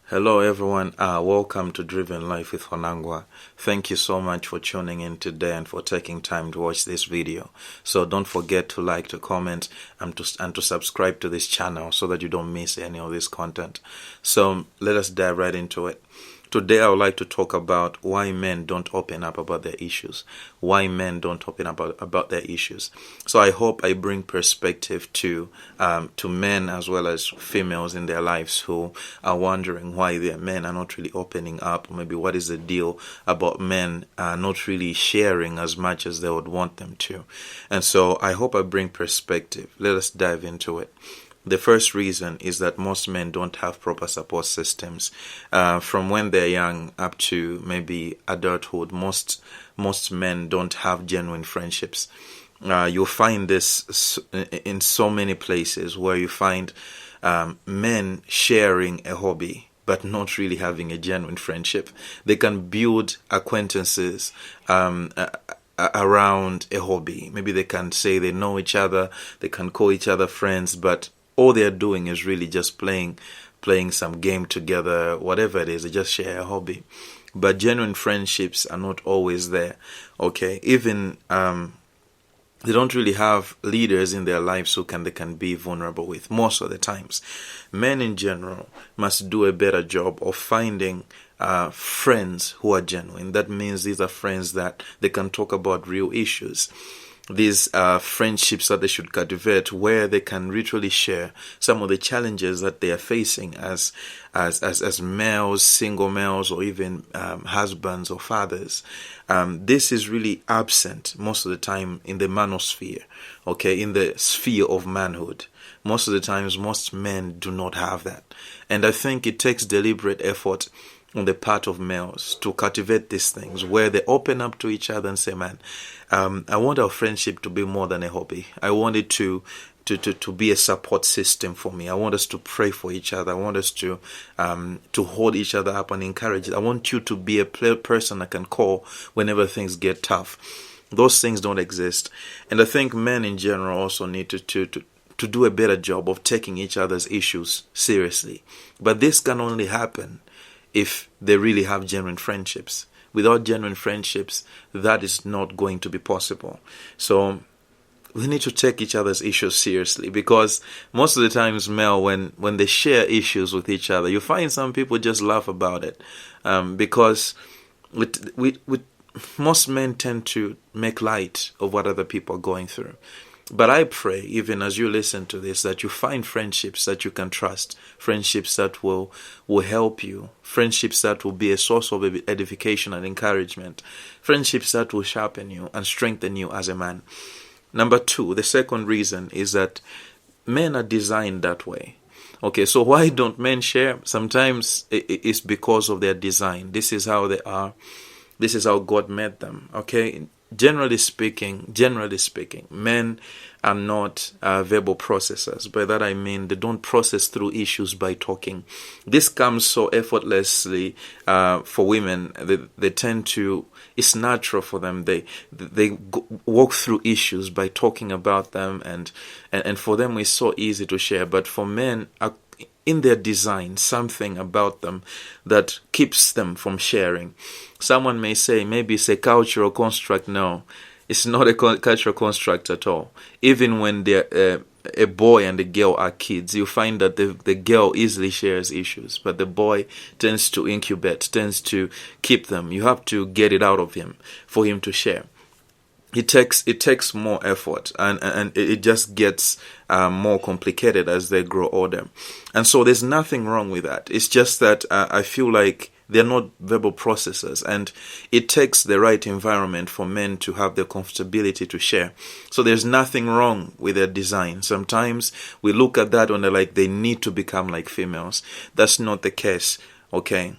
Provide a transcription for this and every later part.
Hello everyone, welcome to Driven Life with Wanangwa. Thank you so much for tuning in today and for taking time to watch this video. So don't forget to like, to comment, and to subscribe to this channel so that you don't miss any of this content. So let us dive right into it. Today I would like to talk about why men don't open up about their issues. Why men don't open up about their issues. So I hope I bring perspective to men as well as females in their lives who are wondering why their men are not really opening up. Maybe what is the deal about men not really sharing as much as they would want them to. And so I hope I bring perspective. Let us dive into it. The first reason is that most men don't have proper support systems. From when they're young up to maybe adulthood, most men don't have genuine friendships. You'll find this in so many places where you find men sharing a hobby but not really having a genuine friendship. They can build acquaintances around a hobby. Maybe they can say they know each other, they can call each other friends, but all they're doing is really just playing some game together, whatever it is, they just share a hobby. But genuine friendships are not always there, okay? Even they don't really have leaders in their lives who they can be vulnerable with most of the times. Men in general must do a better job of finding friends who are genuine. That means these are friends that they can talk about real issues. These friendships that they should cultivate where they can literally share some of the challenges that they are facing as males, single males, or even husbands or fathers. This is really absent most of the time in the manosphere, okay, in the sphere of manhood. Most of the times, most men do not have that. And I think it takes deliberate effort on the part of males to cultivate these things where they open up to each other and say, man, I want our friendship to be more than a hobby. I want it to be a support system for me. I want us to pray for each other. I want us to hold each other up and encourage it. I want you to be a person I can call whenever things get tough. Those things don't exist. And I think men in general also need to do a better job of taking each other's issues seriously. But this can only happen if they really have genuine friendships. Without genuine friendships, that is not going to be possible. So we need to take each other's issues seriously, because most of the times, male, when they share issues with each other, you find some people just laugh about it, because most men tend to make light of what other people are going through. But I pray, even as you listen to this, that you find friendships that you can trust, friendships that will help you, friendships that will be a source of edification and encouragement, friendships that will sharpen you and strengthen you as a man. Number two, the second reason is that men are designed that way. Okay, so why don't men share? Sometimes it's because of their design. This is how they are. This is how God made them. Okay. Generally speaking, men are not verbal processors. By that I mean they don't process through issues by talking. This comes so effortlessly for women. They tend to, it's natural for them. They walk through issues by talking about them, and for them it's so easy to share. But for men, in their design, something about them that keeps them from sharing. Someone may say maybe it's a cultural construct. No, it's not a cultural construct at all. Even when they're a boy and a girl are kids, you find that the girl easily shares issues, but the boy tends to incubate, tends to keep them. You have to get it out of him for him to share. It takes more effort, and it just gets more complicated as they grow older. And so there's nothing wrong with that. It's just that I feel like they're not verbal processors, and it takes the right environment for men to have the comfortability to share. So there's nothing wrong with their design. Sometimes we look at that and they're like, they need to become like females. That's not the case, okay?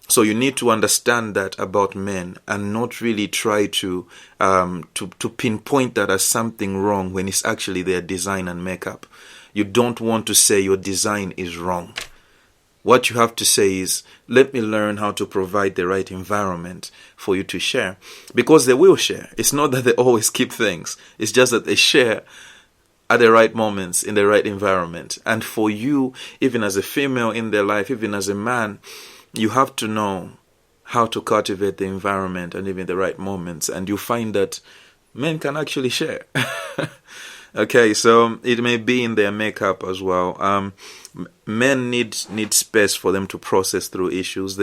So you need to understand that about men and not really try to pinpoint that as something wrong when it's actually their design and makeup. You don't want to say your design is wrong. What you have to say is, let me learn how to provide the right environment for you to share. Because they will share. It's not that they always keep things. It's just that they share at the right moments, in the right environment. And for you, even as a female in their life, even as a man, you have to know how to cultivate the environment and even the right moments. And you find that men can actually share. Okay, so it may be in their makeup as well. Men need space for them to process through issues.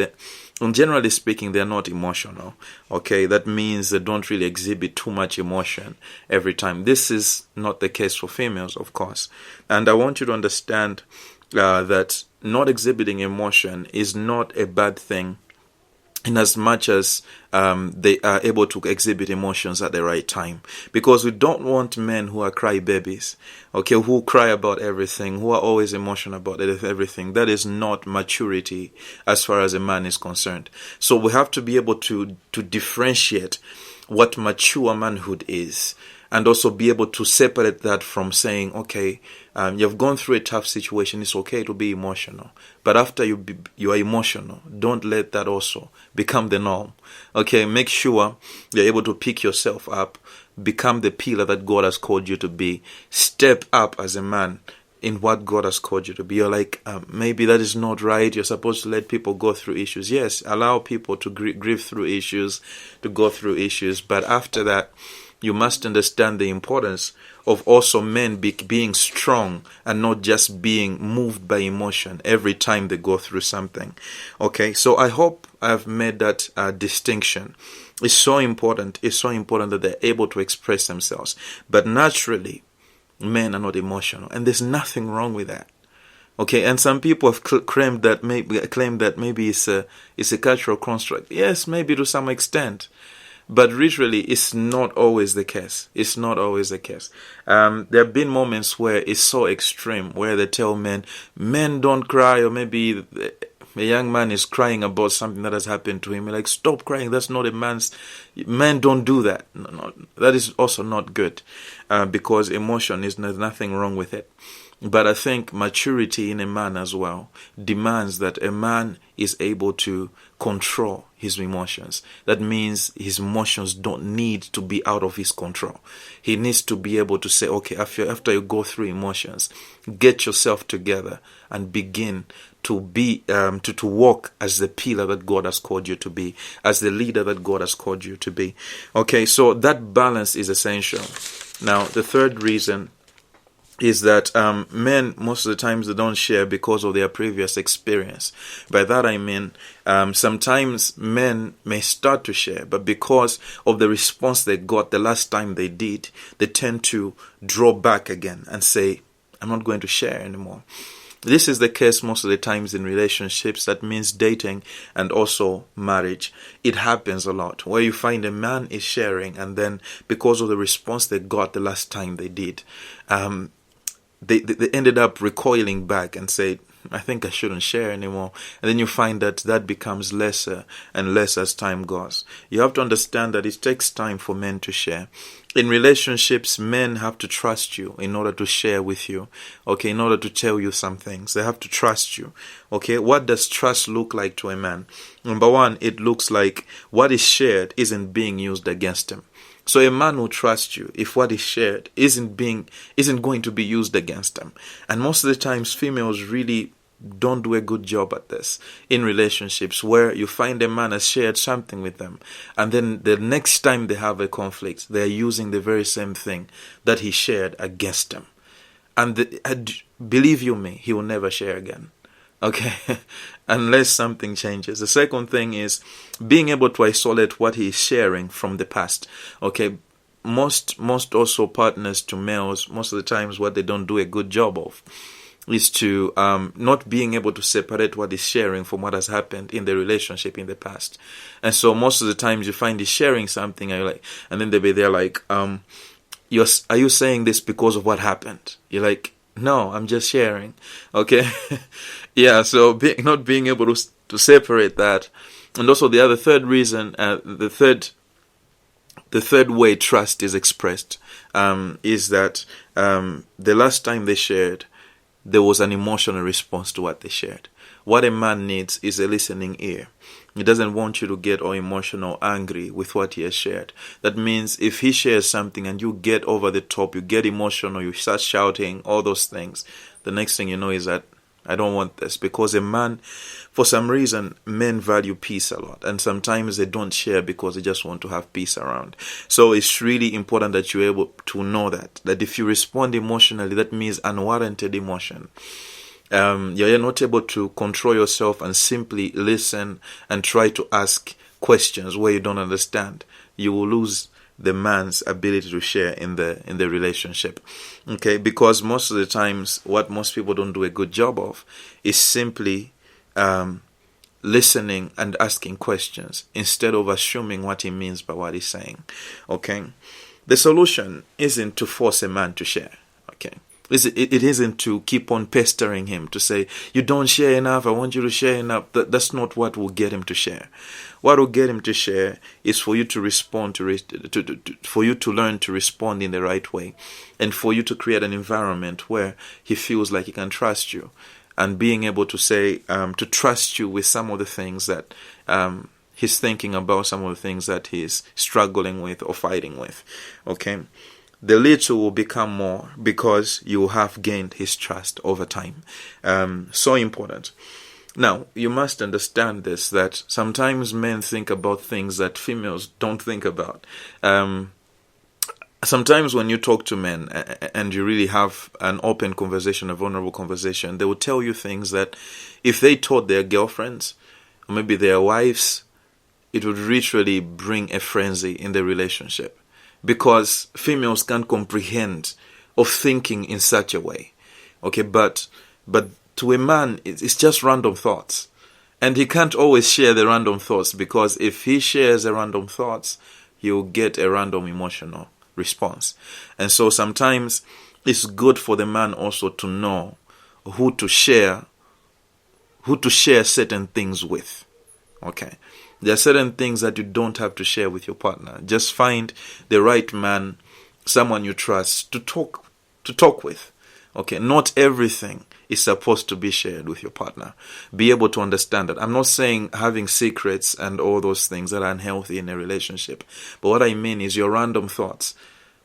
Generally speaking, they're not emotional. Okay, that means they don't really exhibit too much emotion every time. This is not the case for females, of course. And I want you to understand that not exhibiting emotion is not a bad thing, in as much as they are able to exhibit emotions at the right time. Because we don't want men who are crybabies, okay, who cry about everything, who are always emotional about everything. That is not maturity as far as a man is concerned. So we have to be able to differentiate what mature manhood is, and also be able to separate that from saying, okay, you've gone through a tough situation, it's okay to be emotional. But after you are emotional, don't let that also become the norm. Okay, make sure you're able to pick yourself up, become the pillar that God has called you to be. Step up as a man in what God has called you to be. You're like, maybe that is not right. You're supposed to let people go through issues. Yes, allow people to grieve through issues, to go through issues. But after that, you must understand the importance of also men being strong and not just being moved by emotion every time they go through something. Okay, so I hope I've made that distinction. It's so important. It's so important that they're able to express themselves. But naturally, men are not emotional, and there's nothing wrong with that. Okay, and some people have claimed that maybe it's a cultural construct. Yes, maybe to some extent. But literally, it's not always the case. It's not always the case. There have been moments where it's so extreme, where they tell men don't cry, or maybe a young man is crying about something that has happened to him. You're like, stop crying. That's not men don't do that. No, that is also not good, because emotion there's nothing wrong with it. But I think maturity in a man as well demands that a man is able to control his emotions. That means his emotions don't need to be out of his control. He needs to be able to say, okay, after you go through emotions, get yourself together and begin to be to walk as the pillar that God has called you to be, as the leader that God has called you to be. Okay, so that balance is essential. Now, the third reason is that men, most of the times, they don't share because of their previous experience. By that I mean, sometimes men may start to share, but because of the response they got the last time they did, they tend to draw back again and say, I'm not going to share anymore. This is the case most of the times in relationships. That means dating and also marriage. It happens a lot where you find a man is sharing, and then because of the response they got the last time they did, they ended up recoiling back and say, I think I shouldn't share anymore. And then you find that becomes lesser and less as time goes. You have to understand that it takes time for men to share. In relationships, men have to trust you in order to share with you. Okay, in order to tell you some things. They have to trust you. Okay, what does trust look like to a man? Number one, it looks like what is shared isn't being used against him. So a man will trust you if what is shared isn't going to be used against them. And most of the times, females really don't do a good job at this in relationships, where you find a man has shared something with them, and then the next time they have a conflict, they are using the very same thing that he shared against them. And believe you me, he will never share again. Okay, unless something changes. The second thing is being able to isolate what he is sharing from the past. Okay, most also partners to males, most of the times what they don't do a good job of is to not being able to separate what is sharing from what has happened in the relationship in the past. And so most of the times you find he's sharing something, and then they're like, are you saying this because of what happened? You're like, no, I'm just sharing. Okay. Yeah, so not being able to separate that. And also the third reason, the third way trust is expressed, is that the last time they shared, there was an emotional response to what they shared. What a man needs is a listening ear. He doesn't want you to get all emotional, angry with what he has shared. That means if he shares something and you get over the top, you get emotional, you start shouting, all those things, the next thing you know is that I don't want this. Because a man, for some reason, men value peace a lot. And sometimes they don't share because they just want to have peace around. So it's really important that you're able to know that if you respond emotionally, that means unwarranted emotion. You're not able to control yourself and simply listen and try to ask questions where you don't understand. You will lose the man's ability to share in the relationship. Okay, because most of the times what most people don't do a good job of is simply listening and asking questions instead of assuming what he means by what he's saying. Okay, the solution isn't to force a man to share. Okay, it isn't to keep on pestering him to say, you don't share enough, I want you to share enough. That's not what will get him to share. What will get him to share is for you to respond for you to learn to respond in the right way, and for you to create an environment where he feels like he can trust you, and being able to say, to trust you with some of the things that he's thinking about, some of the things that he's struggling with or fighting with. Okay. The little will become more because you have gained his trust over time. So important. Now, you must understand this, that sometimes men think about things that females don't think about. Sometimes when you talk to men and you really have an open conversation, a vulnerable conversation, they will tell you things that if they told their girlfriends or maybe their wives, it would literally bring a frenzy in the relationship. Because females can't comprehend of thinking in such a way. Okay, but to a man, it's just random thoughts. And he can't always share the random thoughts, because if he shares the random thoughts, he'll get a random emotional response. And so sometimes it's good for the man also to know who to share certain things with. Okay. There are certain things that you don't have to share with your partner. Just find the right man, someone you trust to talk with. Okay, not everything is supposed to be shared with your partner. Be able to understand that. I'm not saying having secrets and all those things that are unhealthy in a relationship. But what I mean is your random thoughts.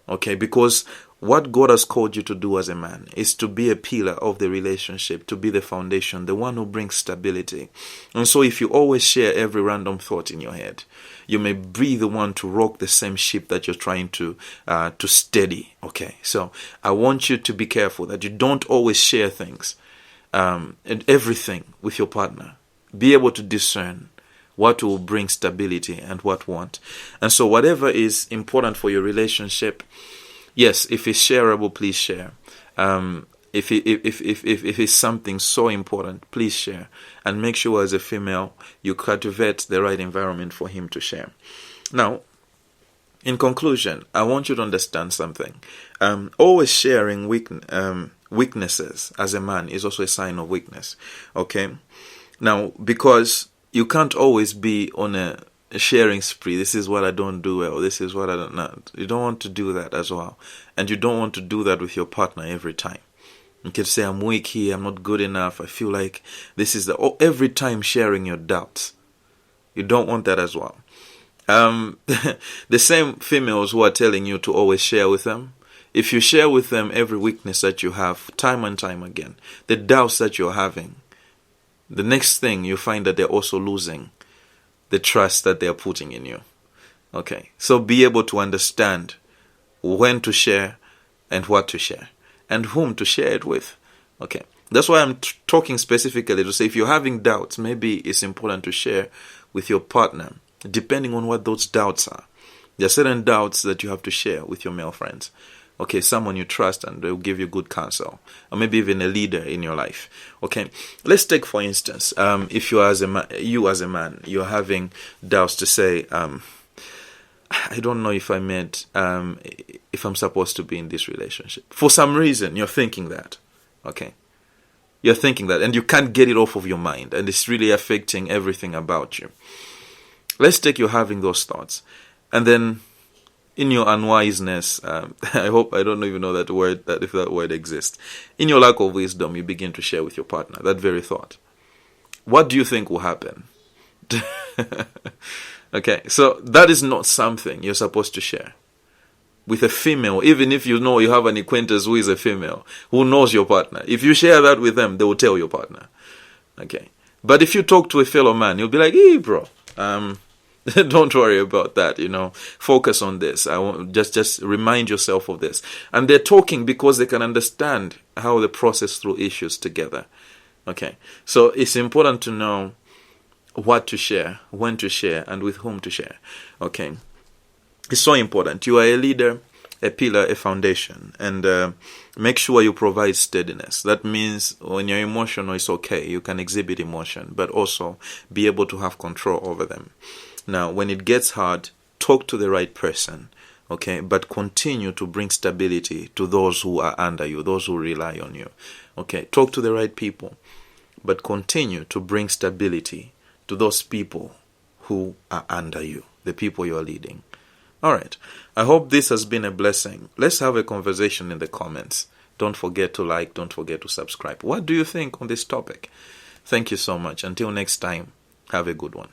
Okay, because what God has called you to do as a man is to be a pillar of the relationship, to be the foundation, the one who brings stability. And so if you always share every random thought in your head, you may be the one to rock the same ship that you're trying to steady. Okay, so I want you to be careful that you don't always share things and everything with your partner. Be able to discern what will bring stability and what won't. And so whatever is important for your relationship, yes, if it's shareable, please share. If it's something so important, please share. And make sure as a female, you cultivate the right environment for him to share. Now, in conclusion, I want you to understand something. Always sharing weaknesses as a man is also a sign of weakness. Okay? Now, because you can't always be on a sharing spree. This is what I don't do well. This is what I don't know. You don't want to do that as well. And you don't want to do that with your partner every time. You can say, I'm weak here, I'm not good enough, I feel like this is every time sharing your doubts. You don't want that as well. The same females who are telling you to always share with them, if you share with them every weakness that you have, time and time again, the doubts that you're having, the next thing you find that they're also losing the trust that they are putting in you. Okay, so be able to understand when to share and what to share and whom to share it with. Okay, that's why I'm talking specifically to say if you're having doubts, maybe it's important to share with your partner, depending on what those doubts are. There are certain doubts that you have to share with your male friends. Okay, someone you trust and they'll give you good counsel, or maybe even a leader in your life. Okay, let's take for instance, if you as a man, you're having doubts to say, I don't know if if I'm supposed to be in this relationship. For some reason, you're thinking that. Okay, you're thinking that, and you can't get it off of your mind, and it's really affecting everything about you. Let's take you having those thoughts, and then in your unwiseness, I don't even know that word, that if that word exists. In your lack of wisdom, you begin to share with your partner that very thought. What do you think will happen? Okay, so that is not something you're supposed to share with a female, even if you know you have an acquaintance who is a female, who knows your partner. If you share that with them, they will tell your partner. Okay. But if you talk to a fellow man, you'll be like, hey, bro, don't worry about that, Focus on this. I want just remind yourself of this. And they're talking because they can understand how they process through issues together. Okay. So it's important to know what to share, when to share, and with whom to share. Okay. It's so important. You are a leader, a pillar, a foundation, and make sure you provide steadiness. That means when you're emotional, it's okay. You can exhibit emotion, but also be able to have control over them. Now, when it gets hard, talk to the right person, okay? But continue to bring stability to those who are under you, those who rely on you, okay? Talk to the right people, but continue to bring stability to those people who are under you, the people you are leading. All right. I hope this has been a blessing. Let's have a conversation in the comments. Don't forget to like. Don't forget to subscribe. What do you think on this topic? Thank you so much. Until next time, have a good one.